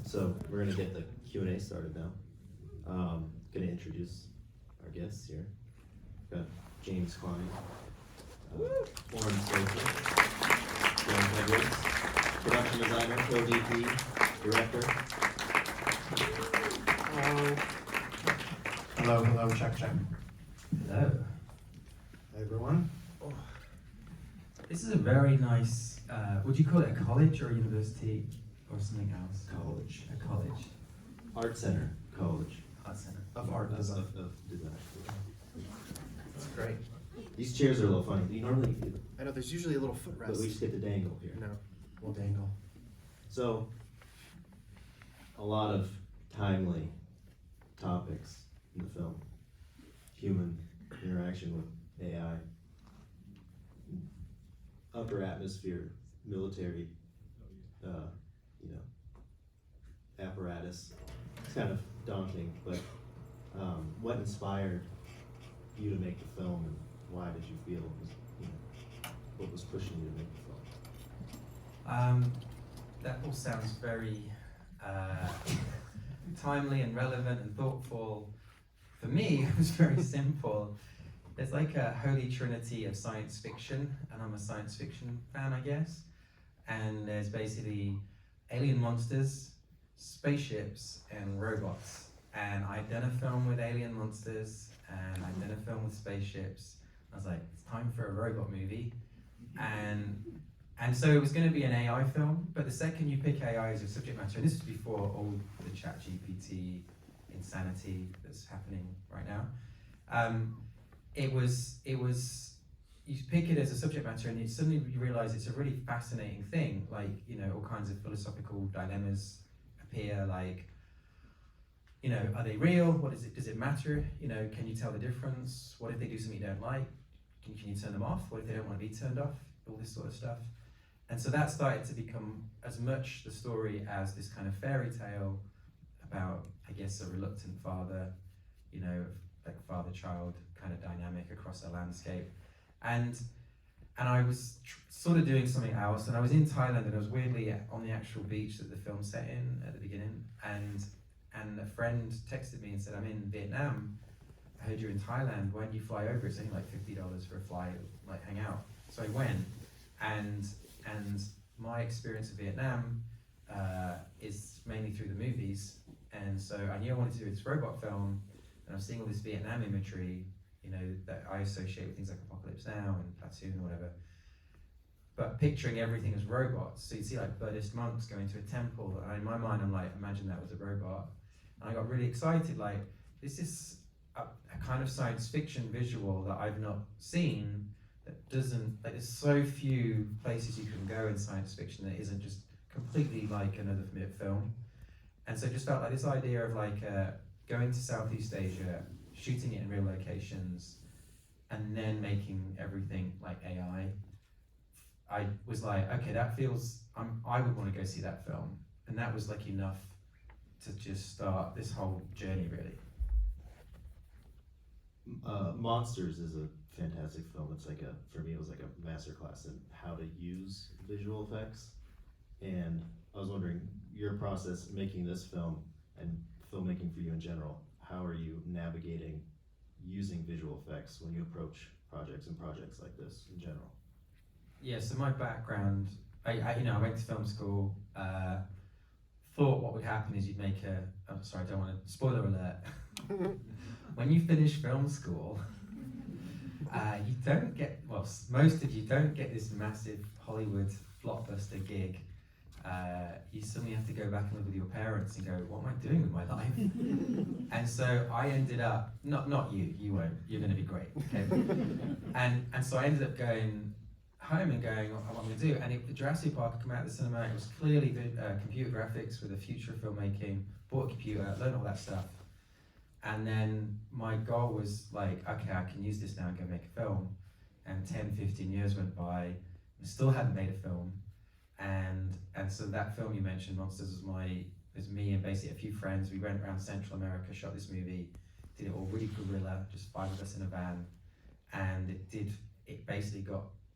So we're gonna get the Q&A started now. Gonna introduce our guests here. Got James Clyne, Oren Soffer, Edwards, production designer, co-DP, director. Hello, check. Hello. Hey everyone. This is a very nice, would you call it a college or a university or something else? College. A college. Art Center College. Art Center. Of art design. Of design. That's great. These chairs are a little funny. You normally, I know there's usually a little but we footrest. just get to dangle here. No, we'll dangle. So, a lot of timely topics in the film. Human interaction with AI. Upper atmosphere, military, apparatus. It's kind of daunting, but what inspired you to make the film, and why did you feel, what was pushing you to make the film? That all sounds very timely and relevant and thoughtful. For me, it was very simple. There's like a holy trinity of science fiction, and I'm a science fiction fan, I guess. And there's basically alien monsters, spaceships, and robots. And I'd done a film with alien monsters, and I'd done a film with spaceships. I was like, it's time for a robot movie. And so it was going to be an AI film, but the second you pick AI as your subject matter, and this was before all the ChatGPT insanity that's happening right now, it was you pick it as a subject matter, and suddenly you realize it's a really fascinating thing. Like, all kinds of philosophical dilemmas appear. Like, are they real? What is it? Does it matter? Can you tell the difference? What if they do something you don't like? Can you turn them off? What if they don't want to be turned off? All this sort of stuff. And so that started to become as much the story as this kind of fairy tale about, I guess, a reluctant father, like father-child kind of dynamic across a landscape. And I was sort of doing something else, and I was in Thailand, and I was weirdly on the actual beach that the film set in at the beginning, and a friend texted me and said, I'm in Vietnam, I heard you're in Thailand, why don't you fly over? It's only like $50 for a flight, like hang out. So I went, and my experience of Vietnam is mainly through the movies, and so I knew I wanted to do this robot film, and I was seeing all this Vietnam imagery, that I associate with things like Apocalypse Now and Platoon or whatever, but picturing everything as robots. So you see like Buddhist monks going to a temple, and in my mind I'm like, imagine that was a robot. And I got really excited, like, this is a kind of science fiction visual that I've not seen, that doesn't, like, there's so few places you can go in science fiction that isn't just completely like another film. And so it just felt like this idea of like going to Southeast Asia, shooting it in real locations, and then making everything like AI. I was like, okay, that feels, I would want to go see that film. And that was like enough to just start this whole journey, really. Monsters is a fantastic film. It's like for me, it was like a masterclass in how to use visual effects. And I was wondering, your process making this film and filmmaking for you in general, how are you navigating using visual effects when you approach projects like this in general? Yeah, so my background, I went to film school, thought what would happen is you'd make I don't want to, spoiler alert. When you finish film school, you don't get, most of you don't get this massive Hollywood blockbuster gig. You suddenly have to go back and live with your parents and go, what am I doing with my life? And so I ended up, not you won't, you're going to be great. Okay? And so I ended up going home and going, what am I going to do? And Jurassic Park had come out of the cinema, it was clearly computer graphics with the future of filmmaking, bought a computer, learned all that stuff. And then my goal was like, okay, I can use this now and go make a film. And 10, 15 years went by, and still hadn't made a film. And so that film you mentioned, Monsters, was me and basically a few friends. We went around Central America, shot this movie, did it all really guerrilla, just 5 of us in a van. And it basically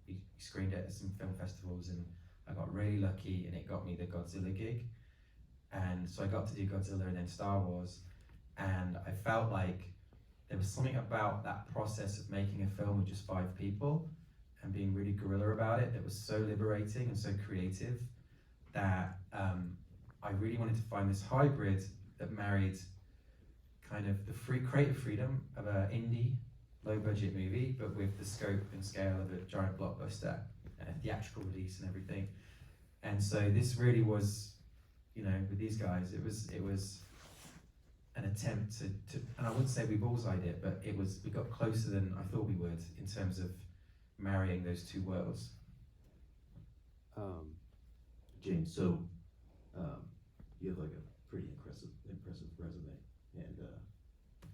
we screened it at some film festivals, and I got really lucky, and it got me the Godzilla gig. and so I got to do Godzilla and then Star Wars, and I felt like there was something about that process of making a film with just 5 people and being really guerrilla about it that was so liberating and so creative that I really wanted to find this hybrid that married kind of the creative freedom of an indie, low-budget movie, but with the scope and scale of a giant blockbuster and a theatrical release and everything. And so this really was, you know, with these guys, it was an attempt to and I wouldn't say we bullseyed it, but we got closer than I thought we would in terms of marrying those two worlds. James, so you have like a pretty impressive resume, and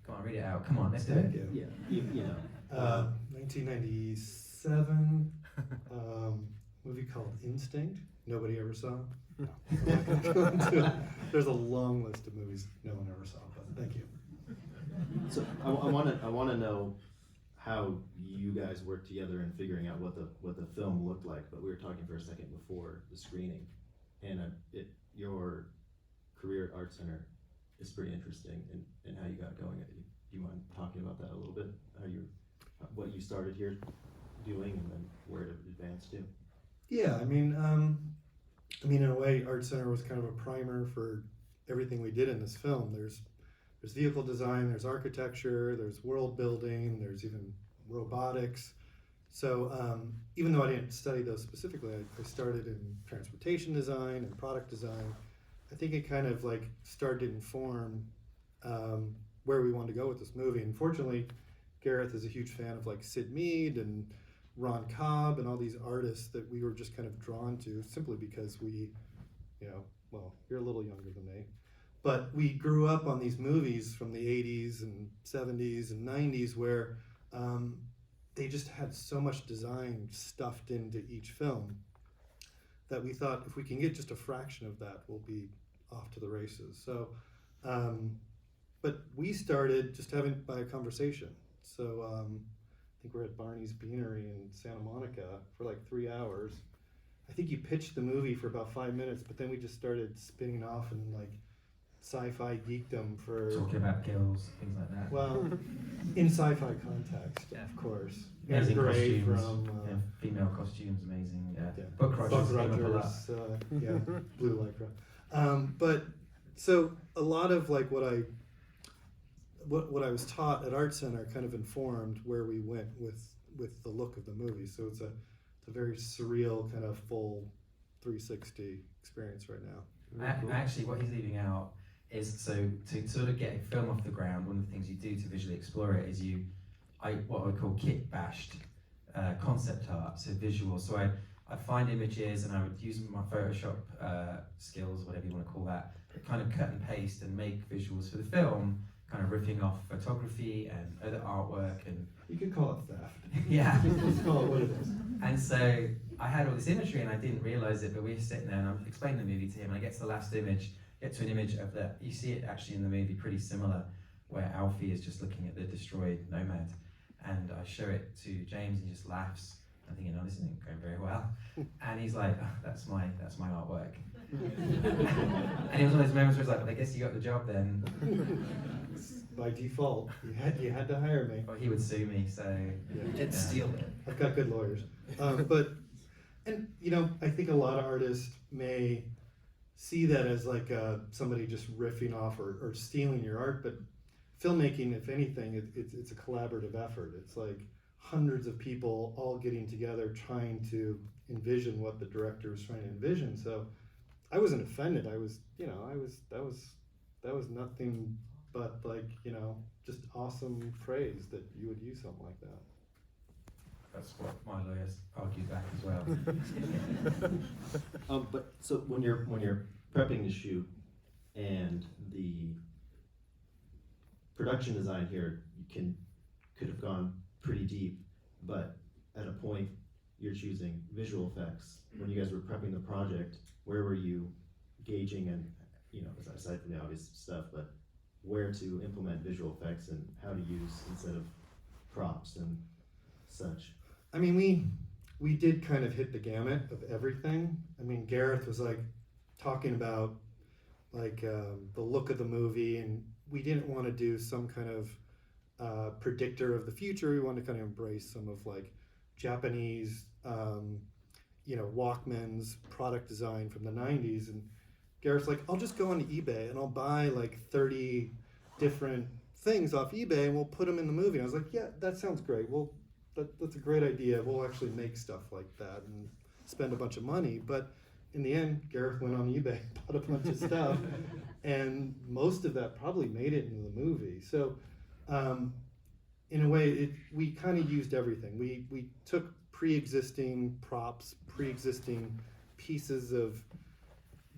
Come on, read it out. Come on, let's do Thank it. you. yeah, you know, 1997, movie called Instinct. Nobody ever saw. No. I'm not gonna go into it. There's a long list of movies no one ever saw, but thank you. so I want to know how you guys worked together in figuring out what the film looked like. But we were talking for a second before the screening, and your career at Art Center is pretty interesting, and how you got going. Do you mind talking about that a little bit? What you started here doing, and then where it advanced to? Yeah, I mean, in a way, Art Center was kind of a primer for everything we did in this film. There's vehicle design, there's architecture, there's world building, there's even robotics. So even though I didn't study those specifically, I started in transportation design and product design. I think it kind of like started to inform where we wanted to go with this movie. And fortunately, Gareth is a huge fan of like Sid Mead and Ron Cobb and all these artists that we were just kind of drawn to simply because we, you know, well, you're a little younger than me, but we grew up on these movies from the 80s and 70s and 90s where they just had so much design stuffed into each film that we thought if we can get just a fraction of that, we'll be off to the races. So, but we started just by a conversation. So I think we're at Barney's Beanery in Santa Monica for like 3 hours. I think you pitched the movie for about 5 minutes, but then we just started spinning off in like sci-fi geekdom for Talking about kills, things like that. well, in sci-fi context, Yeah. of course. Amazing Gray costumes, from yeah, female costumes, amazing. yeah. Buck Rogers, came up a lot. Yeah, Blue Lycra. But so a lot of like what I was taught at Art Center kind of informed where we went with the look of the movie. So it's a very surreal kind of full 360 experience right now. Actually, what he's leaving out is so to sort of get a film off the ground. One of the things you do to visually explore it is what I would call kit bashed concept art, so visual. So I find images and I would use my Photoshop skills, whatever you want to call that, kind of cut and paste and make visuals for the film, kind of riffing off photography and other artwork and You could call it theft. yeah. Let's call it what it is. And so I had all this imagery and I didn't realize it, but we were sitting there and I'm explaining the movie to him and I get to the last image, get to an image of that. You see it actually in the movie pretty similar, where Alfie is just looking at the destroyed Nomad, and I show it to James and he just laughs. I'm thinking, oh, this isn't going very well. And he's like, oh, that's my artwork. And it was one of those moments where it's like, well, I guess you got the job then. By default, you had to hire me. Well, he would sue me, so. You did steal it. I've got good lawyers. And you know, I think a lot of artists may see that as like somebody just riffing off or stealing your art, but filmmaking, if anything, it's a collaborative effort. It's like hundreds of people all getting together trying to envision what the director was trying to envision. So I wasn't offended. That was nothing but like, you know, just awesome praise that you would use something like that. That's what my lawyers argued back as well. But so when you're prepping the shoot and the production design here, could have gone pretty deep, but at a point you're choosing visual effects. When you guys were prepping the project, where were you gauging and, you know, aside from the obvious stuff, but where to implement visual effects and how to use instead of props and such? I mean, we did kind of hit the gamut of everything. I mean, Gareth was like talking about like the look of the movie, and we didn't want to do some kind of predictor of the future. We wanted to kind of embrace some of like Japanese, Walkman's product design from the 90s. And Gareth's like, I'll just go on eBay and I'll buy like 30 different things off eBay and we'll put them in the movie. And I was like, yeah, that sounds great. Well, that's a great idea. We'll actually make stuff like that and spend a bunch of money. But in the end, Gareth went on eBay, bought a bunch of stuff, and most of that probably made it into the movie. So in a way, we kind of used everything. We took pre-existing props, pre-existing pieces of,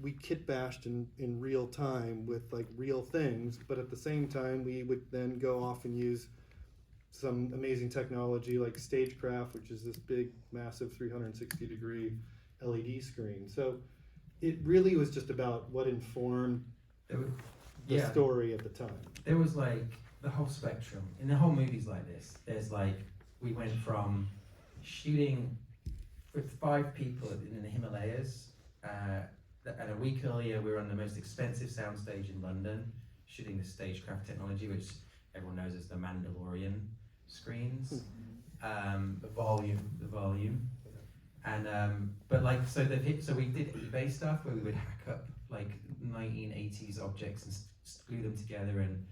we kit bashed in real time with like real things, but at the same time we would then go off and use some amazing technology like Stagecraft, which is this big massive 360-degree LED screen. So it really was just about what informed the story at the time. There was like the whole spectrum in the whole movies like this. There's like, we went from shooting with 5 people in the Himalayas, and a week earlier we were on the most expensive soundstage in London, shooting the Stagecraft technology, which everyone knows as the Mandalorian screens. The volume, and but like so we did eBay stuff where we would hack up like 1980s objects and glue them together and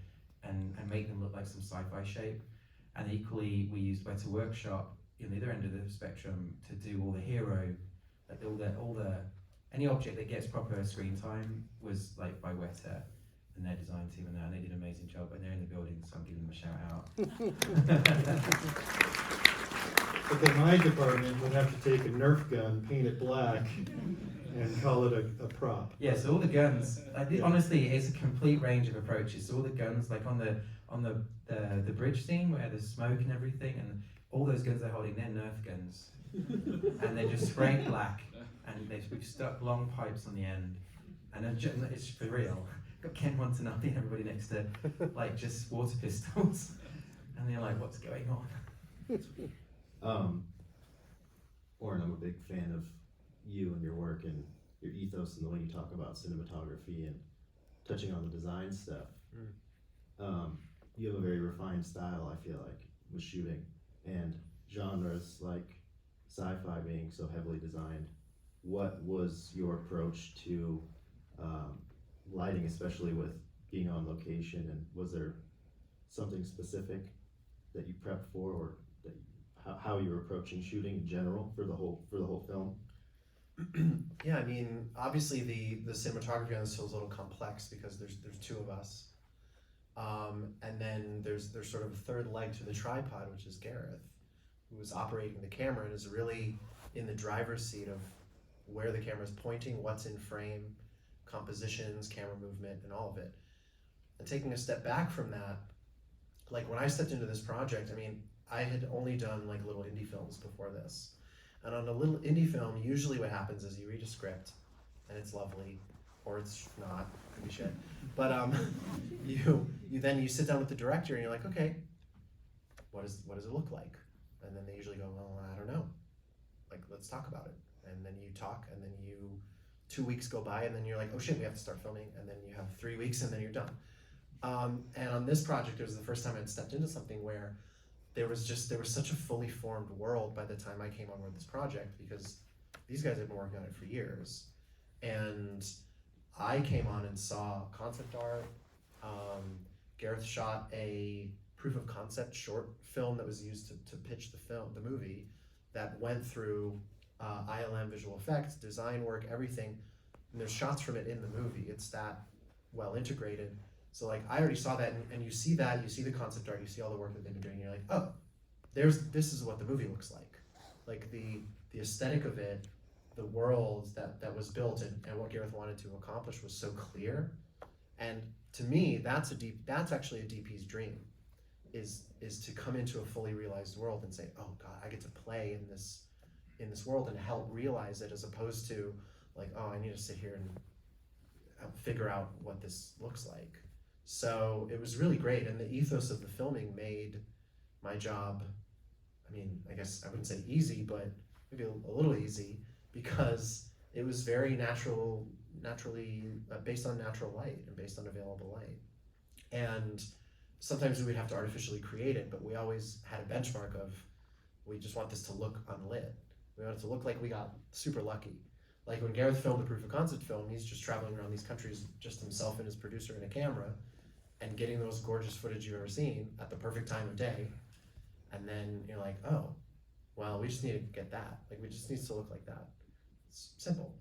make them look like some sci-fi shape. And equally, we used Weta Workshop in the other end of the spectrum to do all the hero, like all the any object that gets proper screen time was like by Weta and their design team, and they did an amazing job. And they're in the building, so I'm giving them a shout out. But then my department would have to take a Nerf gun, paint it black, and call it a prop. Yeah, so all the guns, honestly, it's a complete range of approaches. So all the guns, like on the bridge scene where there's smoke and everything, and all those guns they're holding, they're Nerf guns. And they're just sprayed black, and we've stuck long pipes on the end. And it's for real. Got Ken Watanabe and everybody next to, like, just water pistols. And they're like, what's going on? Oren, I'm a big fan of you and your work and your ethos and the way you talk about cinematography and touching on the design stuff. You have a very refined style, I feel like, with shooting, and genres like sci-fi being so heavily designed. What was your approach to lighting, especially with being on location, and was there something specific that you prepped for, or that how you were approaching shooting in general for the whole film? Yeah, I mean, obviously the cinematography on this film is a little complex because there's 2 of us, and then there's sort of a third leg to the tripod, which is Gareth, who is operating the camera and is really in the driver's seat of where the camera is pointing, what's in frame, compositions, camera movement, and all of it. And taking a step back from that, like when I stepped into this project, I mean, I had only done like little indie films before this. And on a little indie film, usually what happens is you read a script and it's lovely, or it's not, could be shit. But you sit down with the director and you're like, okay, what does it look like? And then they usually go, well, I don't know. Like, let's talk about it. And then you talk, and then 2 weeks go by, and then you're like, oh shit, we have to start filming. And then you have 3 weeks, and then you're done. And on this project, it was the first time I'd stepped into something where there was such a fully formed world by the time I came on with this project, because these guys had been working on it for years. And I came on and saw concept art. Gareth shot a proof of concept short film that was used to pitch the movie, that went through ILM visual effects, design work, everything. And there's shots from it in the movie. It's that well integrated. So like I already saw that, and you see the concept art, you see all the work that they've been doing, and you're like, oh, this is what the movie looks like. Like the aesthetic of it, the world that was built, and what Gareth wanted to accomplish was so clear. And to me, that's actually a DP's dream, is to come into a fully realized world and say, oh God, I get to play in this world and help realize it, as opposed to like, oh, I need to sit here and figure out what this looks like. So it was really great, and the ethos of the filming made my job, I mean, I guess I wouldn't say easy, but maybe a little easy, because it was very natural based on natural light and based on available light. And sometimes we would have to artificially create it, but we always had a benchmark of, we just want this to look unlit. We want it to look like we got super lucky. Like when Gareth filmed the proof of concept film, he's just traveling around these countries, just himself and his producer and a camera, and getting those gorgeous footage you've ever seen at the perfect time of day. And then you're like, oh, well, we just need to get that. Like, we just needs to look like that. It's simple.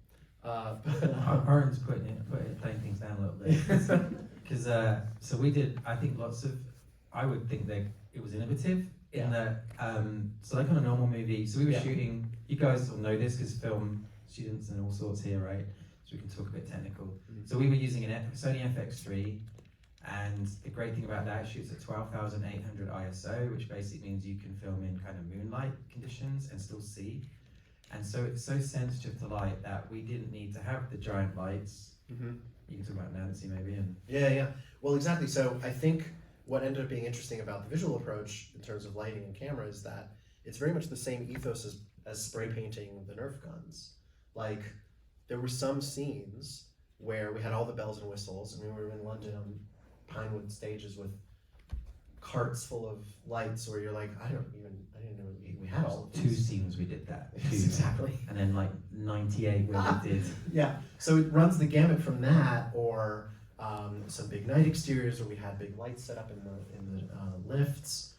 Oren's playing things down a little bit. Because so we did, I think I would think that it was innovative in that, so like on a normal movie, so we were shooting, you guys will know this because film students and all sorts here, right? So we can talk a bit technical. Mm-hmm. So we were using a Sony FX3, and the great thing about that, it shoots at 12,800 ISO, which basically means you can film in kind of moonlight conditions and still see. And so it's so sensitive to light that we didn't need to have the giant lights. Mm-hmm. You can talk about Nancy maybe. And Yeah. Well, exactly. So I think what ended up being interesting about the visual approach in terms of lighting and camera is that it's very much the same ethos as spray painting the Nerf guns. Like, there were some scenes where we had all the bells and whistles, and we were in London on Pinewood stages with carts full of lights where you're like, I didn't know we had all of two these. scenes we did that. Yes, Two. exactly. And then like 98 where we did. Yeah, so it runs the gamut from that, or some big night exteriors where we had big lights set up in the lifts,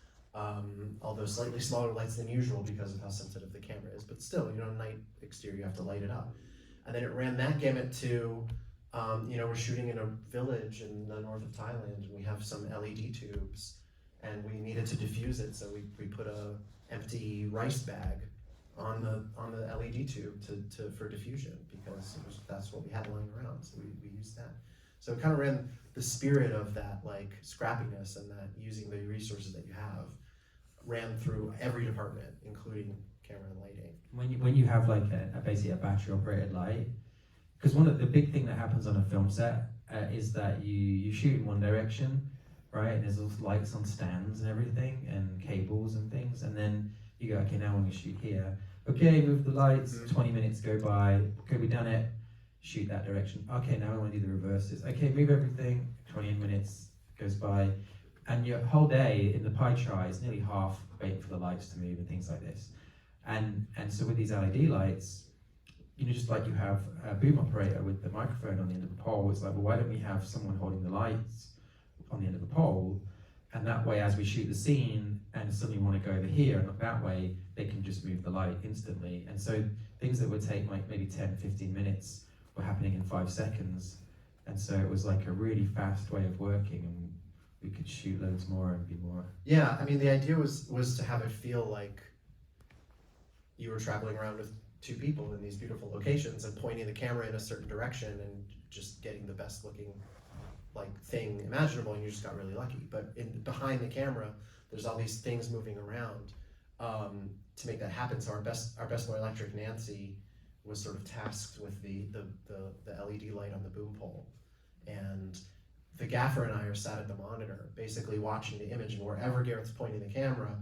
although slightly smaller lights than usual because of how sensitive the camera is, but still, night exterior, you have to light it up. And then it ran that gamut to, we're shooting in a village in the north of Thailand, and we have some LED tubes, and we needed to diffuse it, so we put a empty rice bag on the LED tube for diffusion, because that's what we had lying around, so we used that. So it kind of ran the spirit of that, like, scrappiness and that using the resources that you have ran through every department, including camera and lighting. When you have like basically a battery operated light, because one of the big thing that happens on a film set is that you shoot in one direction, right? And there's all lights on stands and everything, and cables and things, and then you go, okay, now I'm gonna shoot here. Okay, move the lights. 20 minutes go by. Okay, we done it. Shoot that direction. Okay, now I want to do the reverses. Okay, move everything. 20 minutes goes by, and your whole day in the pie chart is nearly half waiting for the lights to move and things like this. And so with these LED lights, just like you have a boom operator with the microphone on the end of the pole, it's like, well, why don't we have someone holding the lights on the end of the pole? And that way, as we shoot the scene and suddenly want to go over here and look that way, they can just move the light instantly. And so things that would take like maybe 10, 15 minutes were happening in 5 seconds. And so it was like a really fast way of working, and we could shoot loads more and be more. Yeah, I mean, the idea was to have it feel like you were traveling around with two people in these beautiful locations and pointing the camera in a certain direction and just getting the best looking thing imaginable, and you just got really lucky. But behind the camera, there's all these things moving around to make that happen. So our best boy electric, Nancy, was sort of tasked with the LED light on the boom pole, and the gaffer and I are sat at the monitor, basically watching the image, and wherever Gareth's pointing the camera,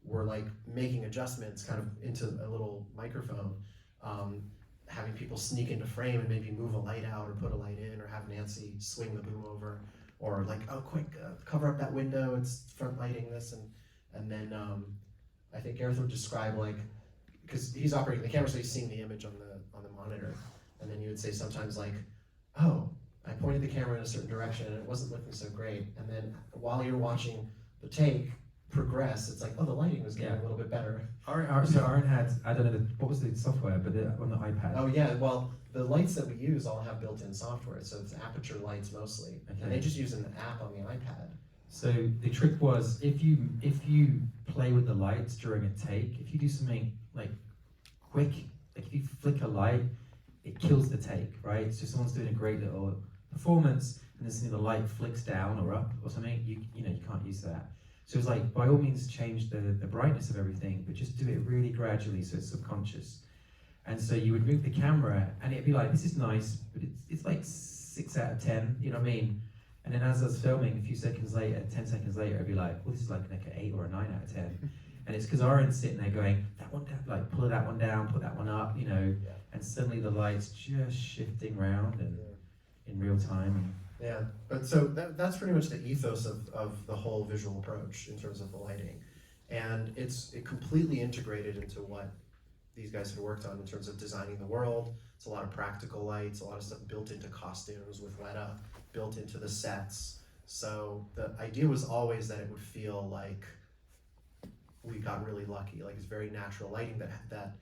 we're like making adjustments kind of into a little microphone, having people sneak into frame and maybe move a light out or put a light in, or have Nancy swing the boom over, or like, oh, quick, cover up that window, it's front lighting this, and then I think Gareth would describe, like, because he's operating the camera, so he's seeing the image on the monitor, and then you would say sometimes like, oh, I pointed the camera in a certain direction and it wasn't looking so great, and then while you're watching the take progress, it's like, oh, the lighting was getting a little bit better. Oren had, I don't know, what was the software, but on the iPad. Oh yeah, well, the lights that we use all have built-in software, so it's aperture lights mostly, and they just use an app on the iPad. So the trick was, if you play with the lights during a take, if you do something like quick, like if you flick a light, it kills the take, right? So someone's doing a great little performance, and then suddenly the light flicks down or up or something, you can't use that. So it's like, by all means, change the brightness of everything, but just do it really gradually so it's subconscious. And so you would move the camera, and it'd be like, this is nice, but it's like 6 out of 10, you know what I mean? And then as I was filming, a few seconds later, 10 seconds later, it'd be like, well, this is like an 8 or a 9 out of 10. And it's because Oren's sitting there going, that one down, like pull that one down, put that one up, you know, Yeah. and suddenly the light's just shifting around and in real time. Yeah, but so that's pretty much the ethos of the whole visual approach in terms of the lighting. And it completely integrated into what these guys had worked on in terms of designing the world. It's a lot of practical lights, a lot of stuff built into costumes with Weta, built into the sets. So the idea was always that it would feel like we got really lucky. Like it's very natural lighting that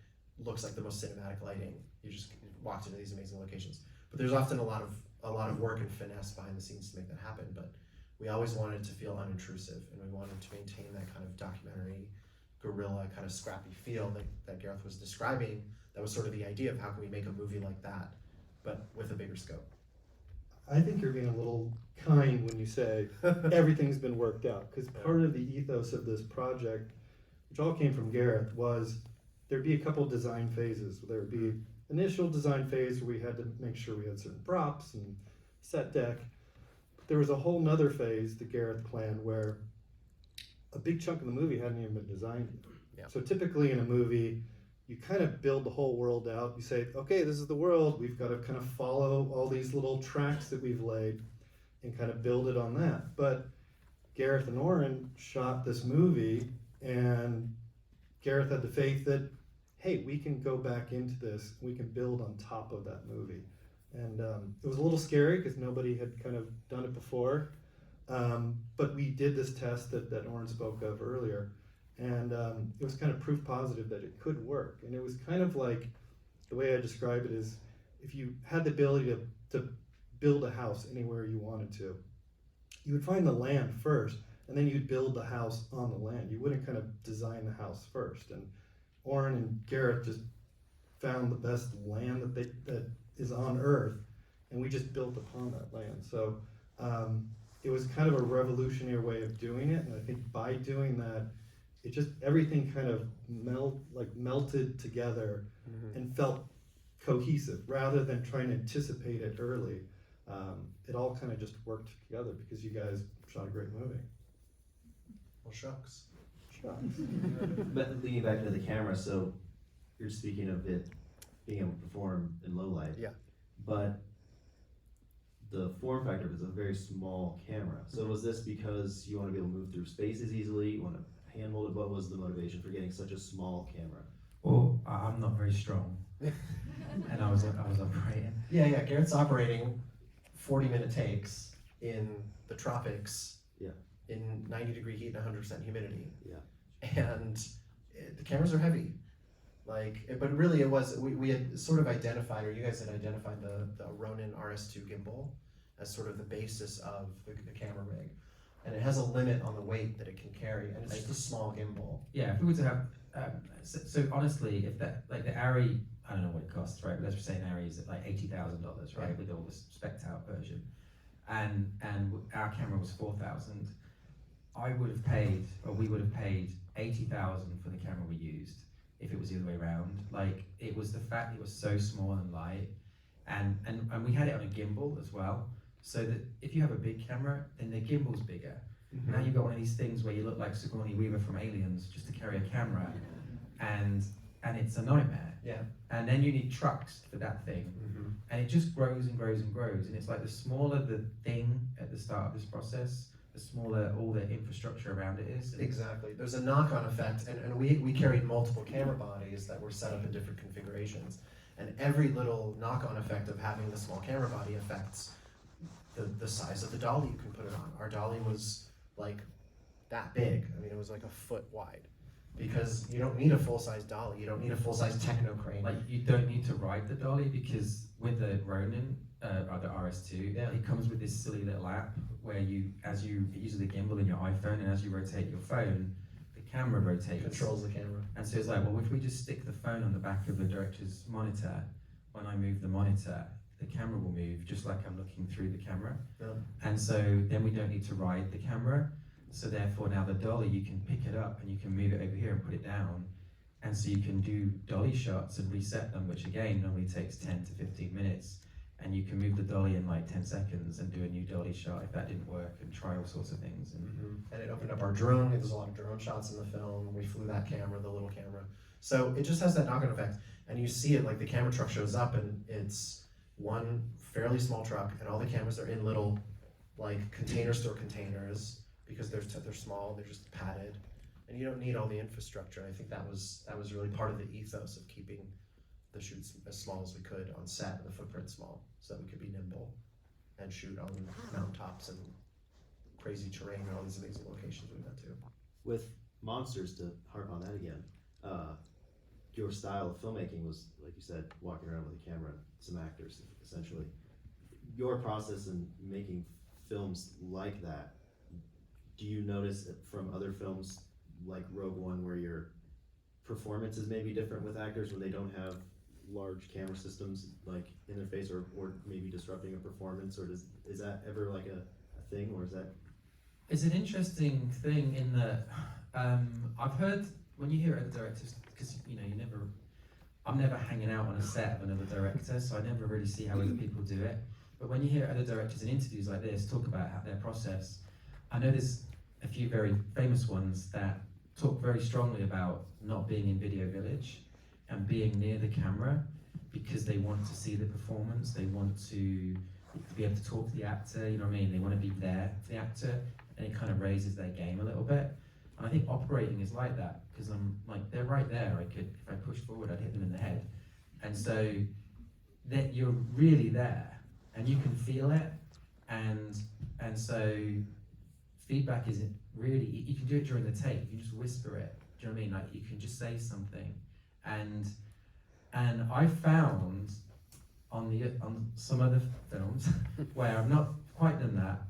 looks like the most cinematic lighting. You just walked into these amazing locations. But there's often a lot of work and finesse behind the scenes to make that happen. But we always wanted it to feel unintrusive, and we wanted to maintain that kind of documentary, guerrilla, kind of scrappy feel that Gareth was describing. That was sort of the idea of how can we make a movie like that, but with a bigger scope. I think you're being a little kind when you say everything's been worked out, because part of the ethos of this project, which all came from Gareth, was there'd be a couple design phases. There would be initial design phase where we had to make sure we had certain props and set deck. But there was a whole nother phase that Gareth planned where a big chunk of the movie hadn't even been designed yet. Yeah. So typically in a movie, you kind of build the whole world out. You say, okay, this is the world. We've got to kind of follow all these little tracks that we've laid and kind of build it on that. But Gareth and Oren shot this movie, and Gareth had the faith that, hey, we can go back into this. We can build on top of that movie. And it was a little scary because nobody had kind of done it before. But we did this test that Oren spoke of earlier. And it was kind of proof positive that it could work. And it was kind of like, the way I describe it is, if you had the ability to build a house anywhere you wanted to, you would find the land first, and then you'd build the house on the land. You wouldn't kind of design the house first. And Oren and Gareth just found the best land that is on Earth, and we just built upon that land. So it was kind of a revolutionary way of doing it, and I think by doing that, it just, everything kind of melted together and felt cohesive rather than trying to anticipate it early. It all kind of just worked together because you guys shot a great movie. Well, shucks. But leaning back into the camera, so you're speaking of it being able to perform in low light. Yeah. But the form factor is a very small camera. So was this because you want to be able to move through spaces easily? You want to handhold it? What was the motivation for getting such a small camera? Well, I'm not very strong, and I was operating. Yeah. Garrett's operating 40-minute takes in the tropics. Yeah. In 90-degree heat and 100% humidity. Yeah. And the cameras are heavy. But really it was, we had sort of identified, or you guys had identified the Ronin RS2 gimbal as sort of the basis of the camera rig. And it has a limit on the weight that it can carry, and it's just a small gimbal. Yeah, if we were to have, so honestly, if that, like the Arri, I don't know what it costs, right? But let's just say an Arri is at like $80,000, right? Yeah. With all the spec'd out version. And our camera was 4,000. We would have paid 80,000 for the camera we used if it was the other way around. Like, it was the fact it was so small and light, and we had it on a gimbal as well, so that if you have a big camera, then the gimbal's bigger. Mm-hmm. Now you've got one of these things where you look like Sigourney Weaver from Aliens just to carry a camera, and it's a nightmare. Yeah. And then you need trucks for that thing, and it just grows and grows and grows, and it's like the smaller the thing at the start of this process, the smaller all the infrastructure around it is. Exactly. There's a knock-on effect, and we carried multiple camera bodies that were set up in different configurations, and every little knock-on effect of having the small camera body affects the size of the dolly you can put it on. Our dolly was like that big. I mean, it was like a foot wide, because you don't need a full-size dolly. You don't need a full-size techno crane. Like, you don't need to ride the dolly, because with the Ronin, or the RS2, Yeah. it comes with this silly little app where it uses the gimbal in your iPhone, and as you rotate your phone, the camera rotates. Controls the camera. And so it's like, well, if we just stick the phone on the back of the director's monitor, when I move the monitor, the camera will move just like I'm looking through the camera. Yeah. And so then we don't need to ride the camera. So therefore now the dolly, you can pick it up and you can move it over here and put it down. And so you can do dolly shots and reset them, which again normally takes 10 to 15 minutes. and you can move the dolly in like 10 seconds and do a new dolly shot if that didn't work, and try all sorts of things. And it opened up our drone. There's a lot of drone shots in the film. We flew that camera, the little camera. So it just has that knock-on effect. And you see it, like the camera truck shows up and it's one fairly small truck, and all the cameras are in little like container store containers because they're small, they're just padded, and you don't need all the infrastructure. And I think that was really part of the ethos of keeping the shoots as small as we could on set, and the footprint small, so that we could be nimble and shoot on mountaintops and crazy terrain and all these amazing locations we went to. With Monsters, to harp on that again, your style of filmmaking was, like you said, walking around with a camera, some actors, essentially. Your process in making films like that, do you notice it from other films like Rogue One, where your performance is maybe different with actors when they don't have large camera systems like in their face, or maybe disrupting a performance, or is that ever like a thing, or is that? It's an interesting thing in that I've heard when you hear other directors, because you know I'm never hanging out on a set of another director, so I never really see how other people do it. But when you hear other directors in interviews like this talk about their process, I know there's a few very famous ones that talk very strongly about not being in Video Village and being near the camera because they want to see the performance, they want to be able to talk to the actor, you know what I mean? They want to be there for the actor, and it kind of raises their game a little bit. And I think operating is like that, because I'm like, they're right there. If I push forward, I'd hit them in the head. And so that you're really there and you can feel it. And so feedback is really, you can do it during the take, you can just whisper it. Do you know what I mean? Like you can just say something. And I found on some other films where I've not quite done that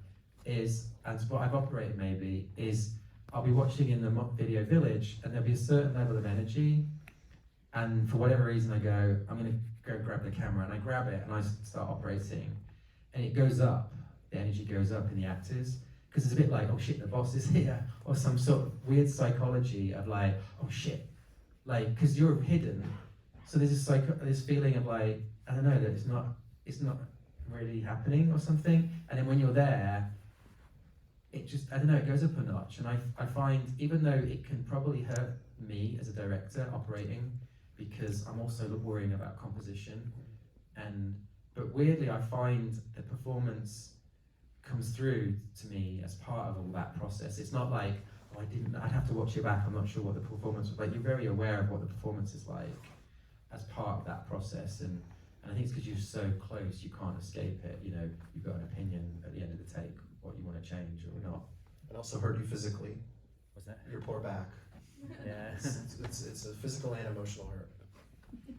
and what I've operated maybe is I'll be watching in the Video Village and there'll be a certain level of energy, and for whatever reason I go, I'm gonna go grab the camera, and I grab it and I start operating, and it goes up, the energy goes up in the actors, because it's a bit like, oh shit, the boss is here, or some sort of weird psychology of like, oh shit, like, because you're hidden, so there's this feeling of like, I don't know, that it's not really happening or something, and then when you're there, it just, I don't know, it goes up a notch. And I find, even though it can probably hurt me as a director operating, because I'm also worrying about composition, but weirdly I find the performance comes through to me as part of all that process. It's not like, oh, I'd have to watch it back, I'm not sure what the performance was like. You're very aware of what the performance is like as part of that process, and I think it's because you're so close, you can't escape it. You know, you've got an opinion at the end of the take, what you want to change or not. And also hurt you physically. What's that? Your poor back. Yeah. It's a physical and emotional hurt.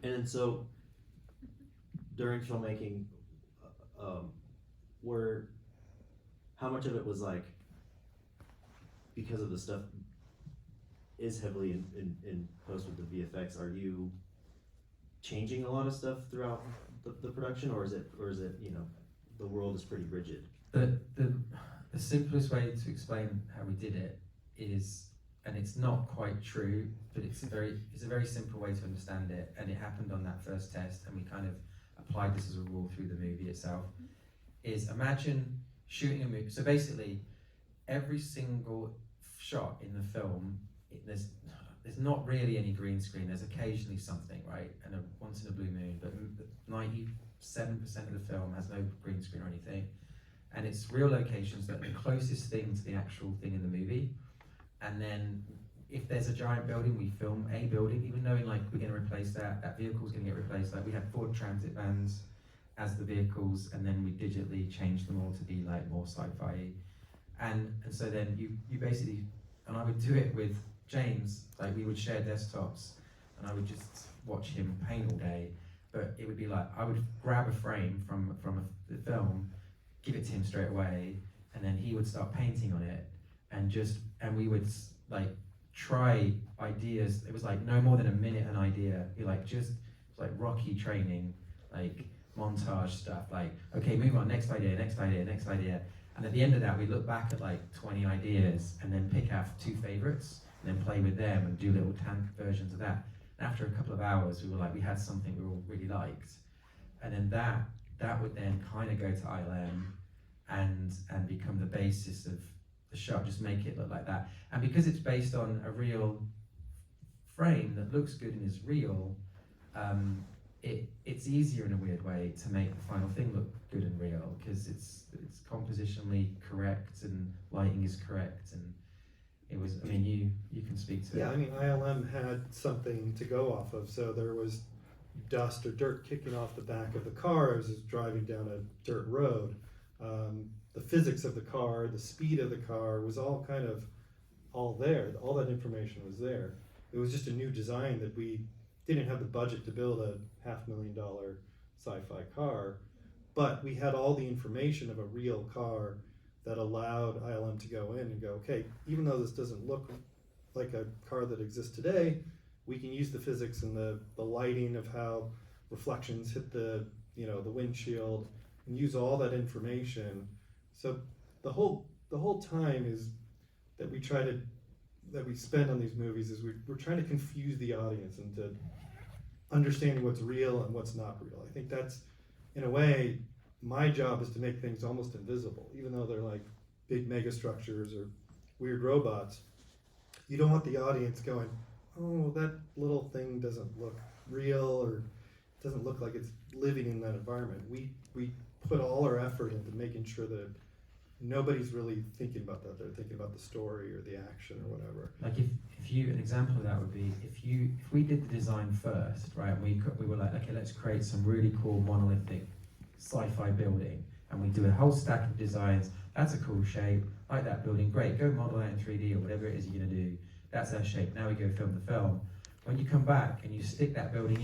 And so during filmmaking, how much of it was like, because of the stuff is heavily in post with the VFX, are you changing a lot of stuff throughout the production, or is it you know, the world is pretty rigid? The simplest way to explain how we did it is, and it's not quite true, but it's a very simple way to understand it, and it happened on that first test, and we kind of applied this as a rule through the movie itself, is imagine shooting a movie. So basically, every single shot in the film, there's not really any green screen, there's occasionally something, right? And once in a blue moon, but 97% of the film has no green screen or anything. And it's real locations that are the closest thing to the actual thing in the movie. And then if there's a giant building, we film a building, even knowing like we're gonna replace that vehicle's gonna get replaced. Like we had Ford Transit vans as the vehicles, and then we digitally changed them all to be like more sci-fi. And so then you basically, and I would do it with James, like we would share desktops, and I would just watch him paint all day. But it would be like, I would grab a frame from the film, give it to him straight away, and then he would start painting on it, and we would like try ideas. It was like no more than a minute an idea. Be like just like Rocky training, like montage stuff. Like okay, move on, next idea. And at the end of that, we look back at like 20 ideas and then pick out 2 favorites, and then play with them and do little versions of that. And after a couple of hours, we were like, we had something we all really liked, and then that that would then kind of go to ILM and become the basis of the shot, just make it look like that. And because it's based on a real frame that looks good and is real, it's easier in a weird way to make the final thing look good and real, because it's compositionally correct and lighting is correct, and it was, I mean, you can speak to Yeah, it. I mean, ILM had something to go off of, so there was dust or dirt kicking off the back of the car as it's driving down a dirt road. The physics of the car, the speed of the car was all kind of all there. All that information was there. It was just a new design that we didn't have the budget to build a $500,000 sci-fi car, but we had all the information of a real car that allowed ILM to go in and go, okay, even though this doesn't look like a car that exists today, we can use the physics and the lighting of how reflections hit the windshield, and use all that information. So the whole time is that we spend on these movies is we're trying to confuse the audience into understanding what's real and what's not real. I think that's, in a way, my job is to make things almost invisible, even though they're like big mega structures or weird robots. You don't want the audience going, oh, that little thing doesn't look real, or doesn't look like it's living in that environment. We put all our effort into making sure that nobody's really thinking about that. They're thinking about the story or the action or whatever. Like if you, an example of that would be if we did the design first, right? And we were like, okay, let's create some really cool monolithic sci-fi building, and we do a whole stack of designs. That's a cool shape, like that building, great, go model that in 3D or whatever it is you're gonna do. That's our shape, now we go film the film. When you come back and you stick that building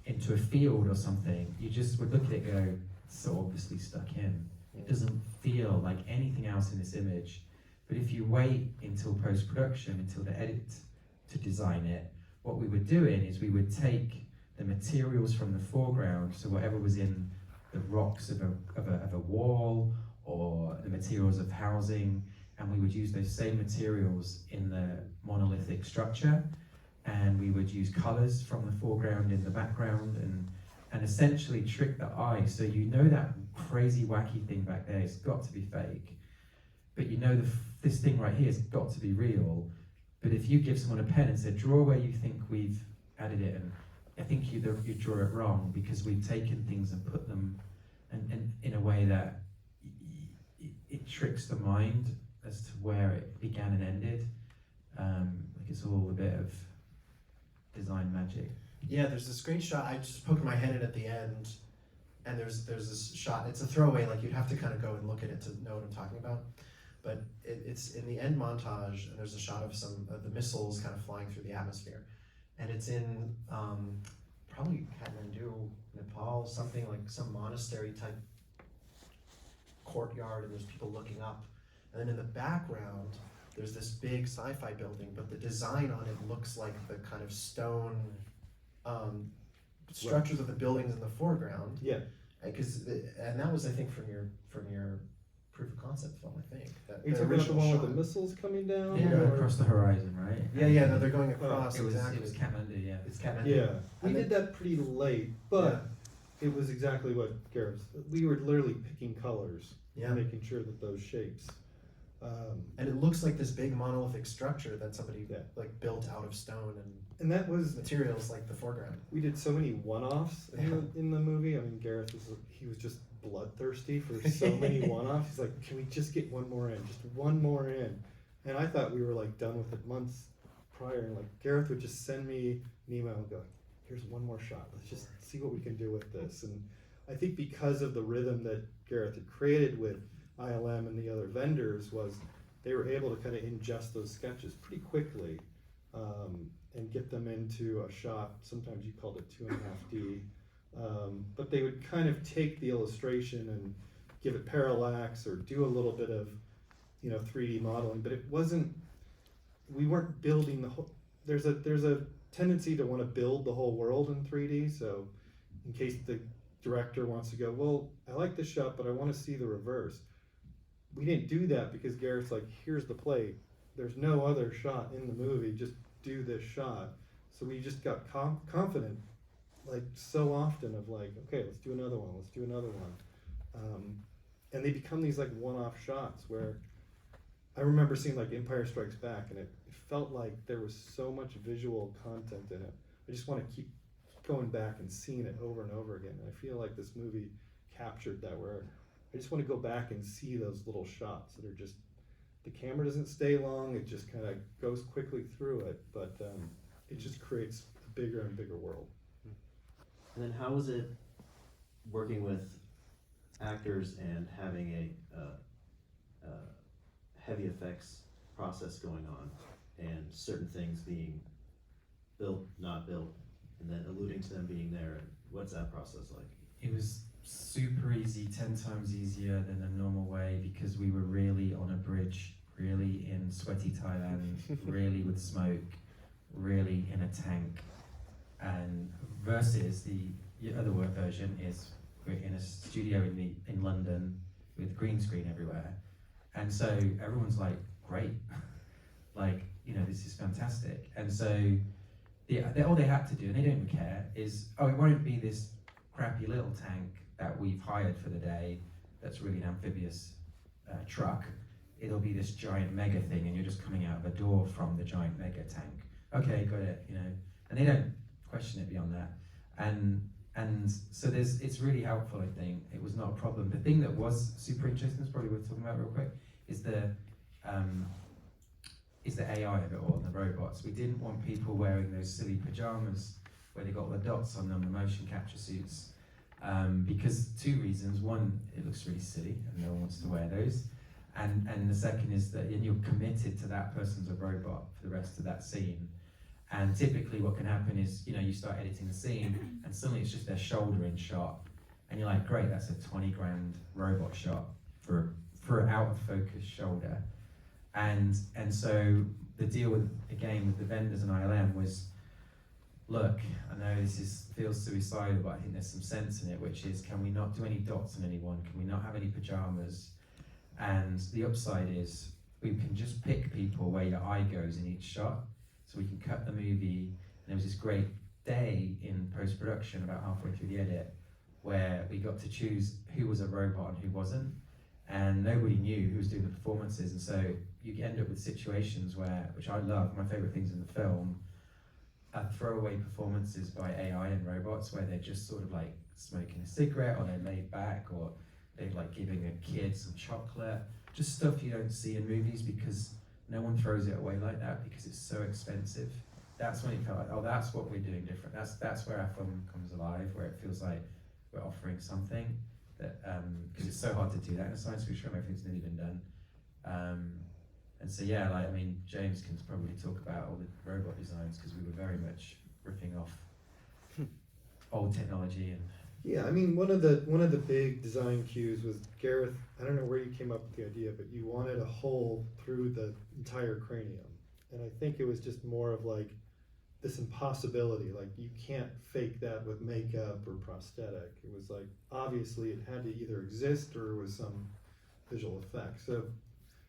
into a field or something, you just would look at it and go, it's so obviously stuck in. It doesn't feel like anything else in this image. But if you wait until post-production, until the edit to design it, what we were doing is we would take the materials from the foreground, so whatever was in the rocks of a wall or the materials of housing, and we would use those same materials in the monolithic structure, and we would use colors from the foreground in the background, and essentially trick the eye, so you know that crazy wacky thing back there has got to be fake, but you know this thing right here has got to be real. But if you give someone a pen and say, draw where you think we've added it, and I think you draw it wrong, because we've taken things and put them and in a way that it tricks the mind as to where it began and ended. Like it's all a bit of design magic. Yeah, there's this great shot. I just poked my head in at the end, and there's this shot. It's a throwaway, like you'd have to kind of go and look at it to know what I'm talking about. But it's in the end montage, and there's a shot of some of the missiles kind of flying through the atmosphere, and it's in probably Kathmandu, Nepal, something like some monastery type courtyard, and there's people looking up, and then in the background there's this big sci-fi building, but the design on it looks like the kind of stone structures of the buildings in the foreground. Yeah. And that was, I think, from your proof of concept film, I think. Are you talking about the one with the missiles coming down? Yeah, or- across the horizon, right? Yeah, no, they're going across. It was exactly. Kathmandu, yeah. It's Kathmandu. Yeah, we And did that pretty late, but it was exactly what Gareth. We were literally picking colors, Yeah. and making sure that those shapes. And it looks like this big monolithic structure that somebody Yeah. like built out of stone and And that was, materials like the foreground. we did so many one-offs in the movie. I mean, Gareth he was just bloodthirsty for so many one-offs. He's like, can we just get one more in, just one more in? And I thought we were like done with it months prior, and like Gareth would just send me an email and go, here's one more shot, let's just see what we can do with this. And I think because of the rhythm that Gareth had created with ILM and the other vendors, was they were able to kind of ingest those sketches pretty quickly, and get them into a shot. Sometimes you called it 2.5D, but they would kind of take the illustration and give it parallax or do a little bit of 3D modeling, but it wasn't, we weren't building the whole, there's a tendency to want to build the whole world in 3D, so in case the director wants to go, well, I like this shot, but I want to see the reverse. We didn't do that because Gareth's like, here's the plate. There's no other shot in the movie, just do this shot. So we just got confident like so often of like, okay, let's do another one, and they become these like one-off shots where I remember seeing like Empire Strikes Back, and it felt like there was so much visual content in it. I just want to keep going back and seeing it over and over again. And I feel like this movie captured that, where I just want to go back and see those little shots that are just, the camera doesn't stay long, it just kind of goes quickly through it, but it just creates a bigger and bigger world. And then how was it working with actors and having a heavy effects process going on, and certain things being built, not built, and then alluding to them being there? And what's that process like? It was super easy, 10 times easier than a normal way, because we were really on a bridge, really in sweaty Thailand, really with smoke, really in a tank. And versus the other version is we're in a studio in London with green screen everywhere. And so everyone's like, great, like, you know, this is fantastic. And so all they had to do, and they don't care, is, oh, it won't be this crappy little tank that we've hired for the day that's really an amphibious truck. It'll be this giant mega thing, and you're just coming out of a door from the giant mega tank. Okay, got it, you know. And they don't question it beyond that. And so it's really helpful, I think. It was not a problem. The thing that was super interesting, is probably worth talking about real quick, is the AI of it all, and the robots. We didn't want people wearing those silly pajamas where they got the dots on them, the motion capture suits, because two reasons. One, it looks really silly and no one wants to wear those. And the second is that you're committed to that person's a robot for the rest of that scene. And typically what can happen is, you know, you start editing the scene and suddenly it's just their shoulder in shot. And you're like, great, that's a 20 grand robot shot for an out of focus shoulder. And so the deal with the vendors and ILM was, look, I know this feels suicidal, but I think there's some sense in it, which is, can we not do any dots on anyone? Can we not have any pajamas? And the upside is we can just pick people where your eye goes in each shot. So we can cut the movie, and there was this great day in post-production about halfway through the edit where we got to choose who was a robot and who wasn't, and nobody knew who was doing the performances. And so you end up with situations where, which I love, my favorite things in the film, are throwaway performances by AI and robots where they're just sort of like smoking a cigarette, or they're laid back, or they're like giving a kid some chocolate, just stuff you don't see in movies because no one throws it away like that because it's so expensive. That's when it felt like, oh, that's what we're doing different. That's where our film comes alive, where it feels like we're offering something that, because it's so hard to do that in a science fiction film, everything's nearly been done. And so yeah, like, I mean, James can probably talk about all the robot designs because we were very much ripping off old technology. And yeah, I mean, one of the big design cues was Gareth. I don't know where you came up with the idea, but you wanted a hole through the entire cranium, and I think it was just more of like this impossibility. Like, you can't fake that with makeup or prosthetic. It was like, obviously it had to either exist or it was some visual effect. So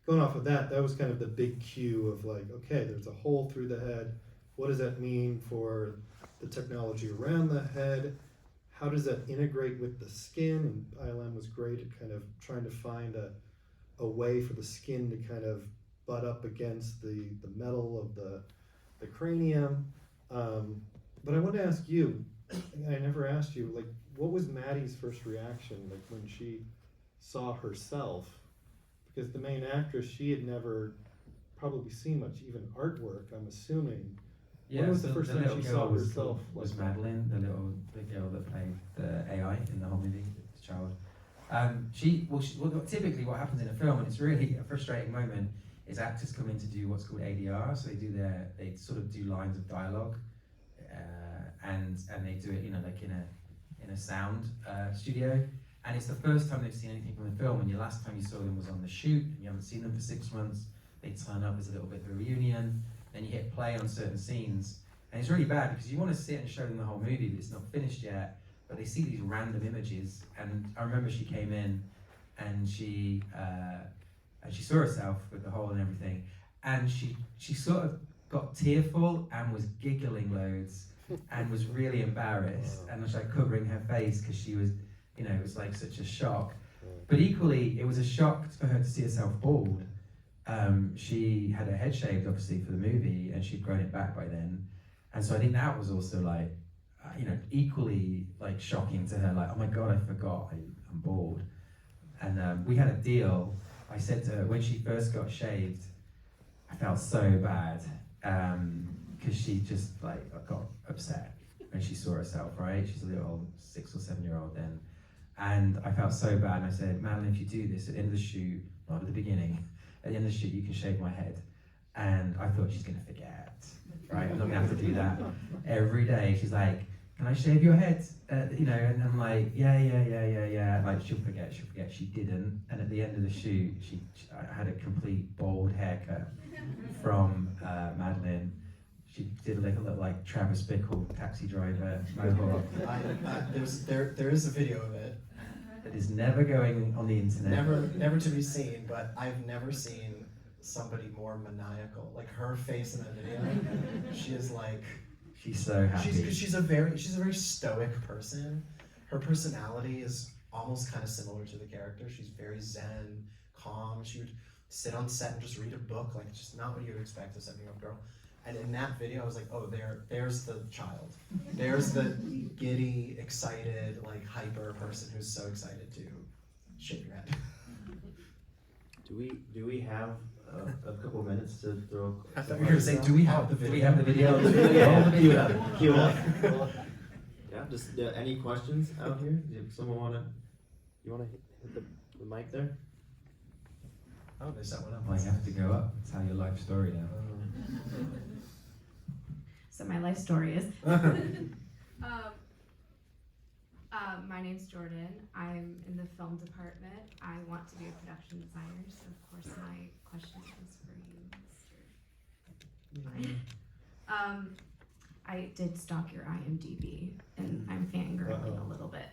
going off of that, that was kind of the big cue of like, okay, there's a hole through the head. What does that mean for the technology around the head? How does that integrate with the skin? And ILM was great at kind of trying to find a way for the skin to kind of butt up against the metal of the cranium. But I want to ask you, I never asked you, like, what was Maddie's first reaction, like, when she saw herself? Because the main actress, she had never probably seen much, even artwork, I'm assuming. yeah, When was so the first time she saw was herself? was Madeline, the girl that played the AI in the whole movie, the child. Typically what happens in a film, and it's really a frustrating moment, is actors come in to do what's called ADR. So they sort of do lines of dialogue, and they do it, you know, like in a sound studio. And it's the first time they've seen anything from the film, and your last time you saw them was on the shoot, and you haven't seen them for 6 months. They turn up, there's a little bit of a reunion, then you hit play on certain scenes, and it's really bad because you want to sit and show them the whole movie, but it's not finished yet. But they see these random images, and I remember she came in, and she saw herself with the hole and everything, and she sort of got tearful and was giggling loads, and was really embarrassed and was like covering her face because she was, you know, it was like such a shock. But equally, it was a shock for her to see herself bald. She had her head shaved, obviously, for the movie, and she'd grown it back by then. And so I think that was also like, you know, equally like shocking to her, like, oh my God, I forgot I'm bald. And we had a deal. I said to her, when she first got shaved, I felt so bad, because she just like got upset when she saw herself, right? She's a little 6 or 7 year old then. And I felt so bad, and I said, Madeline, if you do this at the end of the shoot, not at the beginning, at the end of the shoot, you can shave my head. And I thought, she's gonna forget, right? I'm not gonna have to do that every day. She's like, can I shave your head? You know, and I'm like, yeah. Like, she'll forget. She didn't. And at the end of the shoot, I had a complete bald haircut from Madeline. She did like a little like Travis Bickle taxi driver mohawk. There is a video of it. That is never going on the internet. Never to be seen, but I've never seen somebody more maniacal. Like her face in the video, she is like, she's so happy. She's a very stoic person. Her personality is almost kind of similar to the character. She's very zen, calm. She would sit on set and just read a book, like just not what you would expect of a 7-year-old girl. And in that video, I was like, oh, there's the child. There's the giddy, excited, like hyper person who's so excited to shake your head. Do we have a couple minutes to throw? I thought you were gonna say, do we have the video? Do we have the video? Yeah. Cue up. Yeah. Just any questions out here? If someone you wanna hit the mic there? Oh, they set one up. Well, you have to go up. Tell your life story now. So my life story is, my name's Jordan. I'm in the film department. I want to be a production designer, so of course my question is for you, Mr. I did stalk your IMDb, and I'm fangirling a little bit.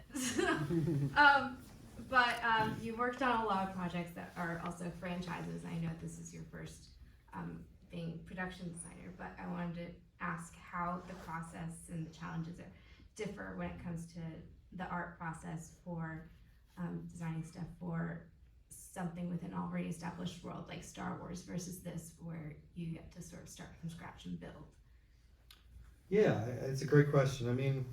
But you worked on a lot of projects that are also franchises. I know this is your first being production designer, but I wanted to ask how the process and the challenges differ when it comes to the art process for designing stuff for something with an already established world like Star Wars versus this, where you get to sort of start from scratch and build. Yeah, it's a great question. I mean,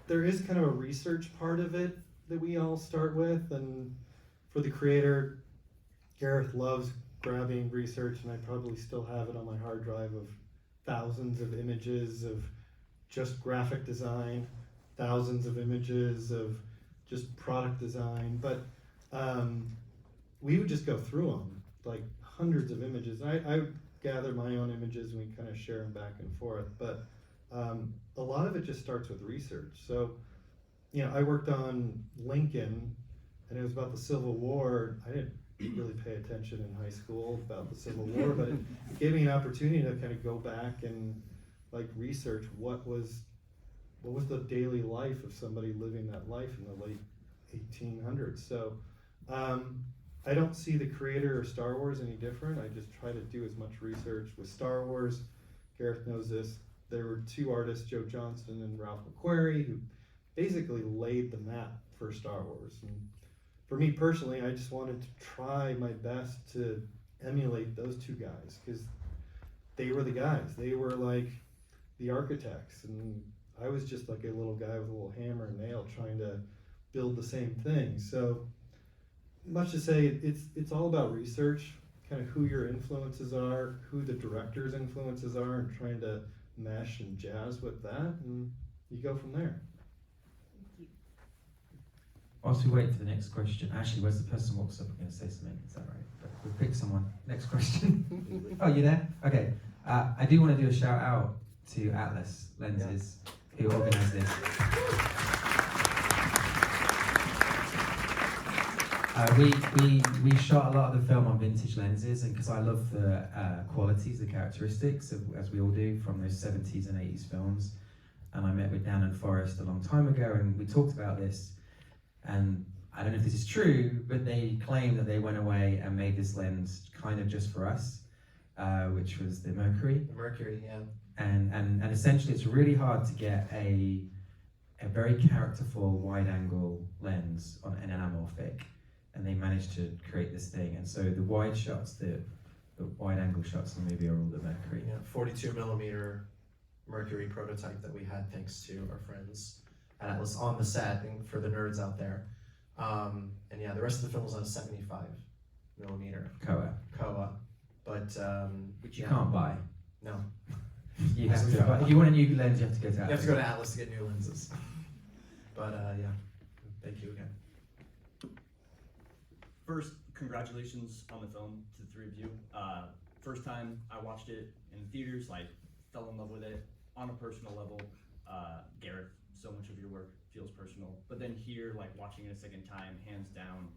there is kind of a research part of it that we all start with, and for the creator, Gareth loves grabbing research, and I probably still have it on my hard drive of thousands of images of just graphic design, thousands of images of just product design, but we would just go through them, like hundreds of images. I would gather my own images and we kind of share them back and forth, but a lot of it just starts with research. So, you know, I worked on Lincoln, and it was about the Civil War. I didn't really pay attention in high school about the Civil War, but it gave me an opportunity to kind of go back and like research what was the daily life of somebody living that life in the late 1800s. So I don't see the creator of Star Wars any different. I just try to do as much research. With Star Wars, Gareth knows this, there were two artists, Joe Johnston and Ralph McQuarrie, who basically laid the map for Star Wars. And for me personally, I just wanted to try my best to emulate those two guys, because they were the guys. They were like the architects, and I was just like a little guy with a little hammer and nail trying to build the same thing. So much to say, it's all about research, kind of who your influences are, who the director's influences are, and trying to mesh and jazz with that, and you go from there. Whilst we wait for the next question, actually, where's the person who walks up and going to say something? Is that right? But we'll pick someone. Next question. Oh, you there? Okay. I do want to do a shout out to Atlas Lenses, who organised this. We shot a lot of the film on vintage lenses, and because I love the qualities, the characteristics, as we all do, from those 70s and 80s films. And I met with Dan and Forrest a long time ago, and we talked about this. And I don't know if this is true, but they claim that they went away and made this lens kind of just for us. which was the Mercury. The Mercury, yeah. And essentially it's really hard to get a very characterful wide angle lens on an anamorphic, and they managed to create this thing. And so the wide shots, the wide angle shots in the movie are all the Mercury. Yeah, 42 millimeter Mercury prototype that we had thanks to our friends at Atlas on the set, and for the nerds out there. And yeah, the rest of the film was on a 75 millimeter Koa, but which you yeah. can't buy. No, You have to. If you want a new lens, you have to go to you Atlas. have to go to Atlas to get new lenses. But yeah, thank you again. First, congratulations on the film to the three of you. First time I watched it in the theaters, like fell in love with it on a personal level. Gareth, so much of your work feels personal. But then here, like watching it a second time, hands down,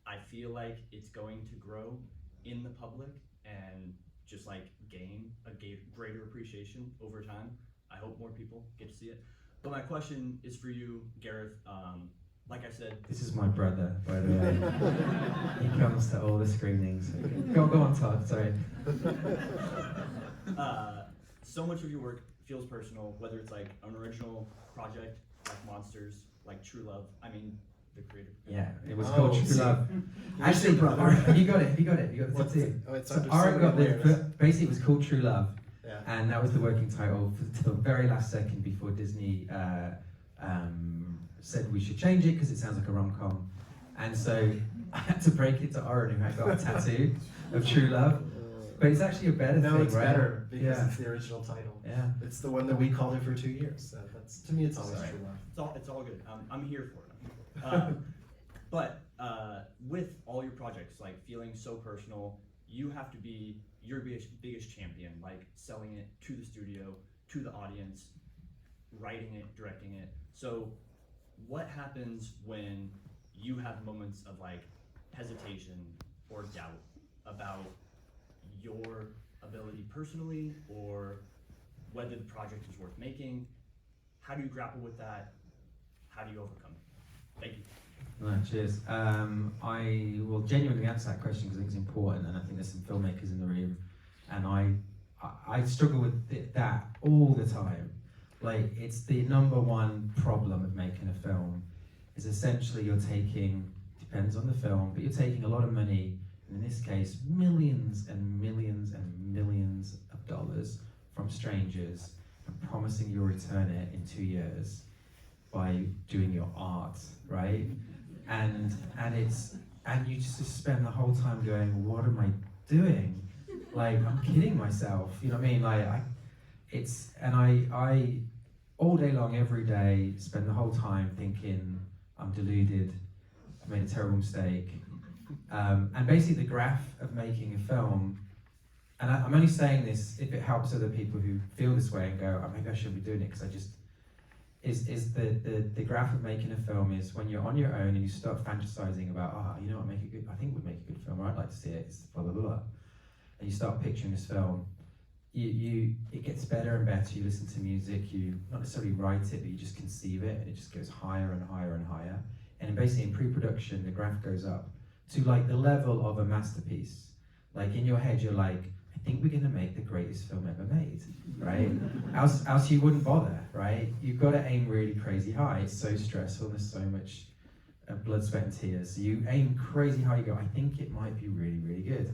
I feel like it's going to grow in the public and just like gain a greater appreciation over time. I hope more people get to see it. But my question is for you, Gareth. Like I said, This is my brother, by the way. He comes to all the screenings. Go on, Todd. Sorry. so much of your work feels personal, whether it's like an original project like Monsters, like True Love. I mean, the creator. Yeah, it was Oh, called True see. Actually, Actually, brother. Aaron, have you got it? You got the What's tattoo. Oh, it's So under Aaron so got many the, layers. basically it was called True Love, Yeah. and that was the working title to the very last second before Disney said we should change it because it sounds like a rom-com. And so I had to break it to Aaron, who had got a tattoo of True Love. But it's actually a better No, thing, it's right? better because Yeah. it's the original title. Yeah. It's the one that we called it for 2 years. So that's, to me, it's always Sorry. True Love. It's all good. I'm here for it. But with all your projects, like feeling so personal, you have to be your biggest champion, like selling it to the studio, to the audience, writing it, directing it. So what happens when you have moments of like hesitation or doubt about your ability personally, or whether the project is worth making? How do you grapple with that? How do you overcome it? Thank you. No, cheers. I will genuinely answer that question because I think it's important, and I think there's some filmmakers in the room, and I struggle with that all the time. Like, it's the number one problem of making a film, is essentially you're taking, depends on the film, but you're taking a lot of money, and in this case, millions and millions and millions of dollars from strangers, and promising you'll return it in 2 years by doing your art, right? And you just spend the whole time going, what am I doing? Like, I'm kidding myself, you know what I mean? Like, I all day long, every day, spend the whole time thinking, I'm deluded, I've made a terrible mistake. And basically the graph of making a film, and I'm only saying this if it helps other people who feel this way and go, oh, maybe I shouldn't be doing it, because I just, is the graph of making a film is when you're on your own and you start fantasizing about, you know what, I think would make a good film, or I'd like to see it, it's blah, blah, blah, blah. And you start picturing this film, it gets better and better, you listen to music, you not necessarily write it, but you just conceive it, and it just goes higher and higher and higher. And basically in pre-production, the graph goes up to like the level of a masterpiece. Like in your head, you're like, I think we're gonna make the greatest film ever made, right? else you wouldn't bother, right? You've got to aim really crazy high. It's so stressful, there's so much blood, sweat and tears. So you aim crazy high, you go, I think it might be really, really good.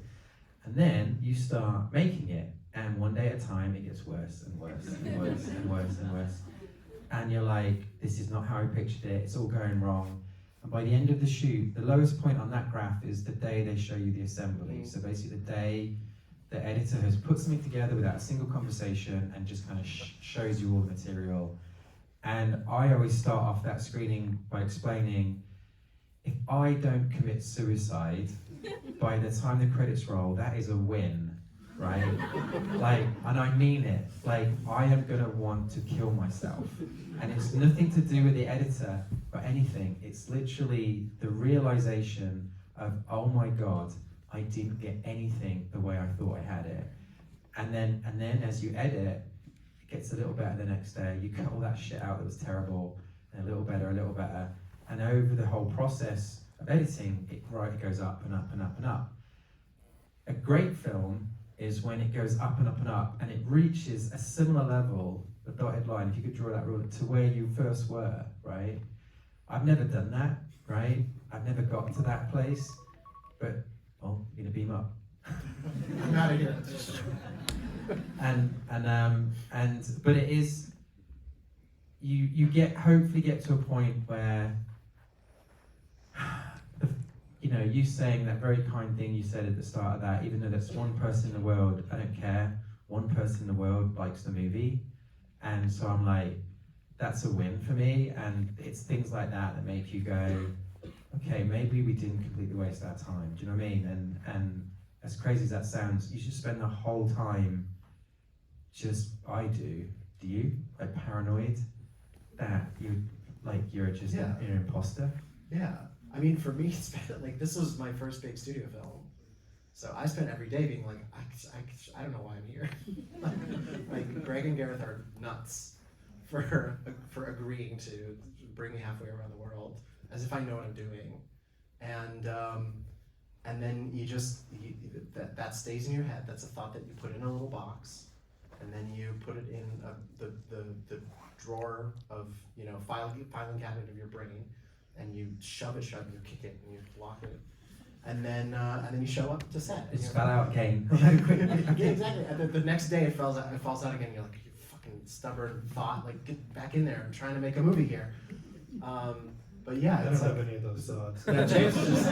And then you start making it, and one day at a time, it gets worse and worse and worse and worse and worse. And you're like, this is not how I pictured it, it's all going wrong. And by the end of the shoot, the lowest point on that graph is the day they show you the assembly. So basically the day the editor has put something together without a single conversation and just kind of shows you all the material. And I always start off that screening by explaining, if I don't commit suicide by the time the credits roll, that is a win, right? Like, and I mean it. Like, I am gonna want to kill myself. And it's nothing to do with the editor or anything. It's literally the realization of, oh my God, I didn't get anything the way I thought I had it. And then as you edit, it gets a little better the next day. You cut all that shit out that was terrible, and a little better, and over the whole process of editing, it goes up and up and up and up. A great film is when it goes up and up and up, and it reaches a similar level, the dotted line, if you could draw that ruler, to where you first were, right? I've never done that, right? I've never got to that place, but, oh, you're gonna beam up. I'm out of here. But it is, you hopefully get to a point where, you saying that very kind thing you said at the start of that, even though that's one person in the world, I don't care, one person in the world likes the movie, and so I'm like, that's a win for me, and it's things like that make you go, okay, maybe we didn't completely waste our time, do you know what I mean? And as crazy as that sounds, you should spend the whole time I do you? Like paranoid that you're just Yeah. you're an imposter? Yeah, I mean, for me, it's been like, this was my first big studio film, so I spent every day being like, I don't know why I'm here. like Greg and Gareth are nuts for agreeing to bring me halfway around the world, as if I know what I'm doing, and then that stays in your head. That's a thought that you put in a little box, and then you put it in the drawer of filing cabinet of your brain, and you shove it shut, and you kick it, and you lock it, and then you show up to set. It's fell out again. Yeah, exactly. And the next day it falls out again. You're like, you fucking stubborn thought, like get back in there. I'm trying to make a movie here. But yeah, I don't it's have like, any of those thoughts. yeah, James just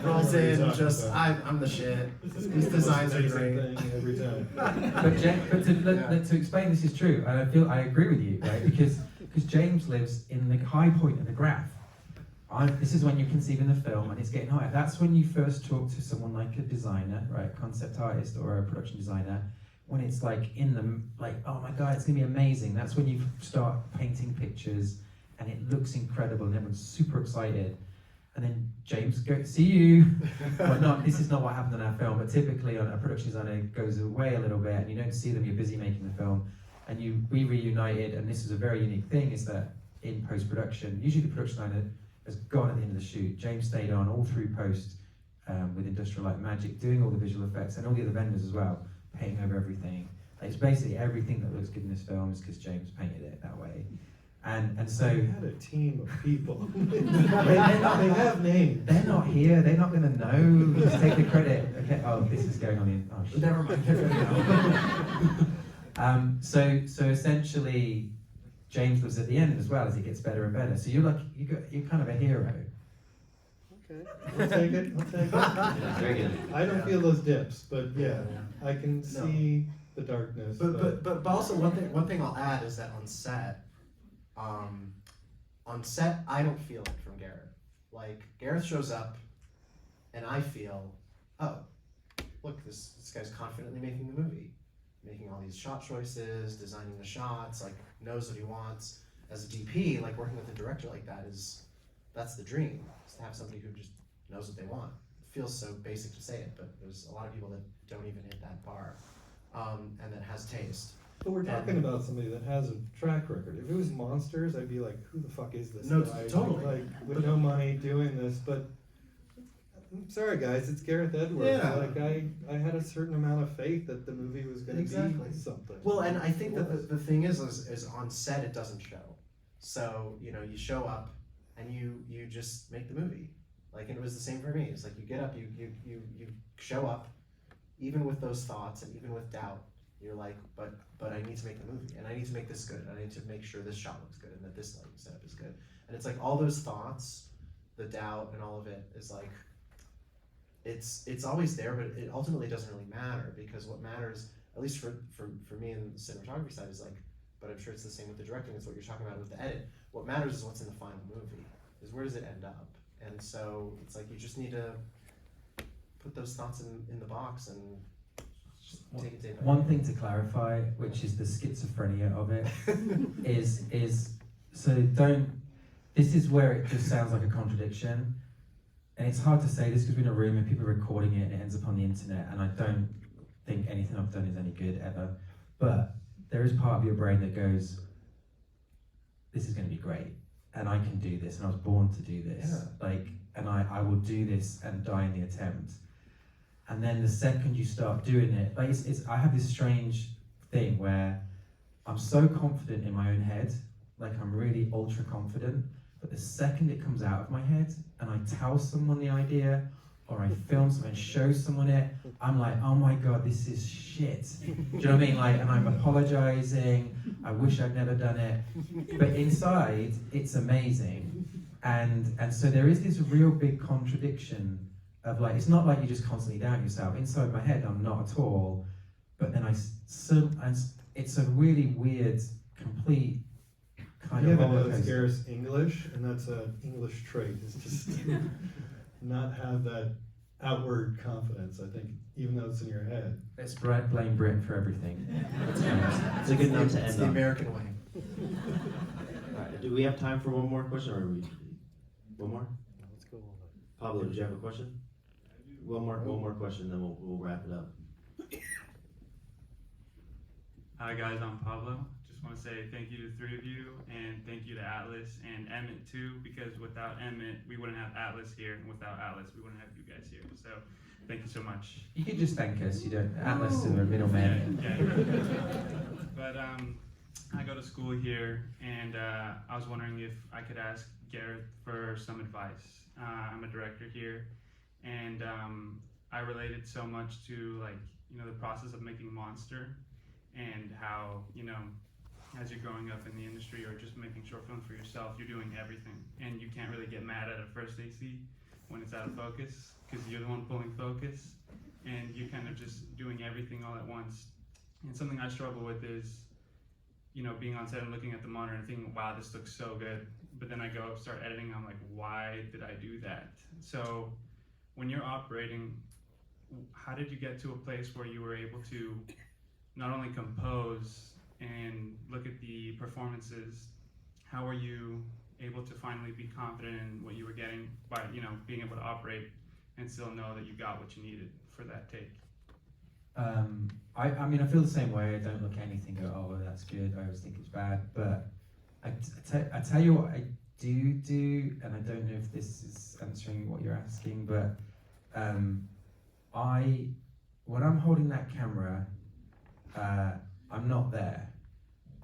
rolls in, just about. I'm the shit. These designs are great. Thing every time. But to explain this is true, and I agree with you, right? Because James lives in the high point of the graph. This is when you're conceiving the film and it's getting higher. That's when you first talk to someone like a designer, right, concept artist or a production designer, when it's like oh my God, it's gonna be amazing. That's when you start painting pictures and it looks incredible and everyone's super excited. And then James goes, see you. But this is not what happened in our film, but typically a production designer goes away a little bit and you don't see them, you're busy making the film, and we reunited, and this is a very unique thing, is that in post-production, usually the production designer has gone at the end of the shoot. James stayed on all through post with Industrial Light and Magic, doing all the visual effects, and all the other vendors as well, painting over everything. Like, it's basically everything that looks good in this film is because James painted it that way. And so We had a team of people. they have names. they're not here, they're not gonna know. Just take the credit. Okay, oh, this is going on in, oh shit. Never mind. So essentially, James lives at the end as well as it gets better and better. So you're kind of a hero. Okay, I'll take it. Yeah, very good. I don't feel those dips, but yeah, I can No. see the darkness. But also one thing I'll add is that on set I don't feel it from Gareth. Like, Gareth shows up and I feel, oh, look, this guy's confidently making the movie, making all these shot choices, designing the shots, like knows what he wants. As a DP, like working with a director like that that's the dream, is to have somebody who just knows what they want. It feels so basic to say it, but there's a lot of people that don't even hit that bar, and that has taste. But we're talking about somebody that has a track record. If it was Monsters, I'd be like, who the fuck is this No, guy? totally. Like, with no money doing this, but I'm sorry guys, it's Gareth Edwards. Yeah. Like, I had a certain amount of faith that the movie was gonna Exactly. be something. Well, and I think It that was. the thing is on set it doesn't show. So, you show up and you just make the movie. Like, and it was the same for me. It's like you get up, you show up, even with those thoughts and even with doubt. You're like, but I need to make the movie, and I need to make this good. I need to make sure this shot looks good and that this lighting setup is good. And it's like all those thoughts, the doubt, and all of it is like, it's always there, but it ultimately doesn't really matter, because what matters, at least for me and the cinematography side, is like, but I'm sure it's the same with the directing. It's what you're talking about with the edit. What matters is what's in the final movie. Is where does it end up? And so it's like you just need to put those thoughts in the box and just take it day by day. One thing to clarify, which is the schizophrenia of it, is so don't. This is where it just sounds like a contradiction, and it's hard to say this because we're in a room and people are recording it and it ends up on the internet, and I don't think anything I've done is any good ever. But there is part of your brain that goes, "This is going to be great, and I can do this, and I was born to do this." Yeah. Like, and I will do this and die in the attempt. and then the second you start doing it, like I have this strange thing where I'm so confident in my own head, like I'm really ultra confident, but the second it comes out of my head and I tell someone the idea, or I film something and show someone it, I'm like, oh my god, this is shit. Do you know what I mean? Like, and I'm apologizing, I wish I'd never done it. But inside, it's amazing. And so there is this real big contradiction of like, it's not like you just constantly doubt yourself. Inside my head, I'm not at all. But then it's a really weird, complete kind You of haven't roller noticed coaster. Gareth's English, and that's an English trait, is just not have that outward confidence, I think, even though it's in your head. Let's blame Britain for everything. It's a good note to It's end the on. American way. Alright, do we have time for one more question, or are we, one more? Let's go. Pablo, did you have a question? One more question, then we'll wrap it up. Hi guys, I'm Pablo. Just want to say thank you to the three of you, and thank you to Atlas and Emmett too, because without Emmett, we wouldn't have Atlas here, and without Atlas, we wouldn't have you guys here. So, thank you so much. You could just thank us. You don't. Atlas is a middleman. Yeah. But I go to school here, and I was wondering if I could ask Gareth for some advice. I'm a director here, and I related so much to the process of making Monster, and how as you're growing up in the industry or just making short films for yourself, you're doing everything, and you can't really get mad at a first AC when it's out of focus, because you're the one pulling focus, and you're kind of just doing everything all at once. And something I struggle with is, being on set and looking at the monitor and thinking, wow, this looks so good, but then I go start editing, I'm like, why did I do that? So when you're operating, how did you get to a place where you were able to not only compose and look at the performances, how were you able to finally be confident in what you were getting by being able to operate and still know that you got what you needed for that take? I mean, I feel the same way. I don't look at anything and go, oh, that's good. I always think it's bad. But I tell you what I do, and I don't know if this is answering what you're asking, but when I'm holding that camera, I'm not there.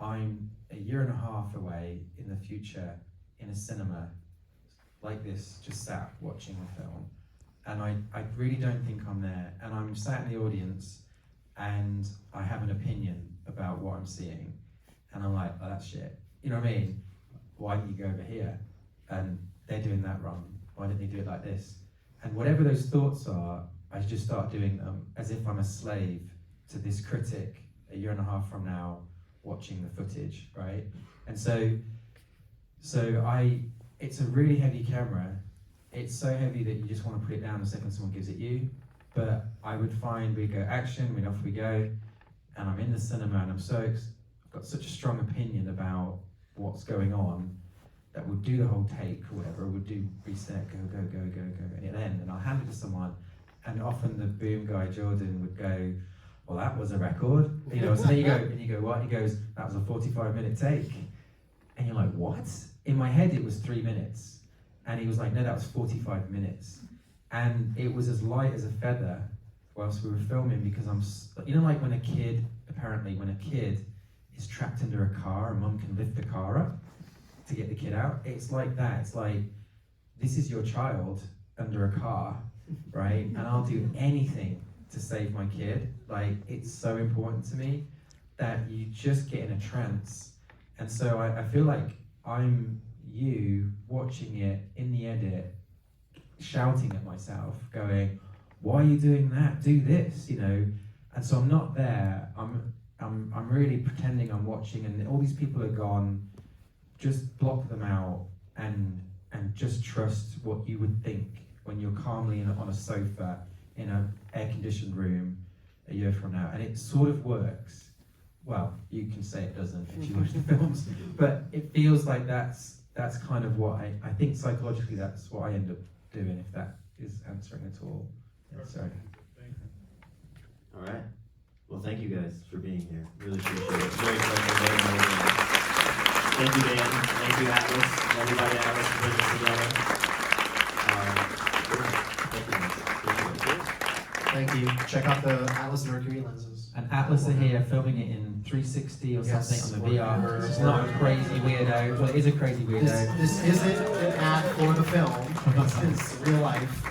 I'm a year and a half away in the future in a cinema like this, just sat watching a film. And I really don't think I'm there. And I'm sat in the audience and I have an opinion about what I'm seeing. And I'm like, oh, that's shit. You know what I mean? Why didn't you go over here? And they're doing that wrong. Why didn't they do it like this? And whatever those thoughts are, I just start doing them as if I'm a slave to this critic a year and a half from now watching the footage, right? And so it's a really heavy camera. It's so heavy that you just want to put it down the second someone gives it you. But I would find we'd go action, off we go, and I'm in the cinema and I've got such a strong opinion about what's going on that we'll do the whole take or whatever, we'll do reset, go, and it'll end, and I'll hand it to someone, and often the boom guy, Jordan, would go, well, that was a record, so then you go, what? And he goes, that was a 45-minute take. And you're like, what? In my head, it was 3 minutes. And he was like, no, that was 45 minutes. And it was as light as a feather whilst we were filming, because like when a kid is trapped under a car and mum can lift the car up to get the kid out. It's like that. It's like, this is your child under a car, right? And I'll do anything to save my kid. Like, it's so important to me that you just get in a trance. And so I feel like I'm you watching it in the edit, shouting at myself, going, why are you doing that? Do this, And so I'm not there. I'm really pretending I'm watching, and all these people are gone. Just block them out and just trust what you would think when you're calmly on a sofa in an air-conditioned room a year from now. And it sort of works. Well, you can say it doesn't if you watch the films, but it feels like that's kind of what I think psychologically that's what I end up doing, if that is answering at all. Yeah, sorry. All right. Well, thank you guys for being here. Really appreciate it. Very special, very motivating. Thank you, Dan. Thank you, Atlas. Everybody at Atlas for putting this together. Thank you, guys. Appreciate it. Thank you. Check out the Atlas Mercury lenses. And Atlas are here filming it in 360 or Yes, something on the we're- VR. It's not a crazy weirdo. Well, it is a crazy weirdo. This isn't an ad for the film. This is real life.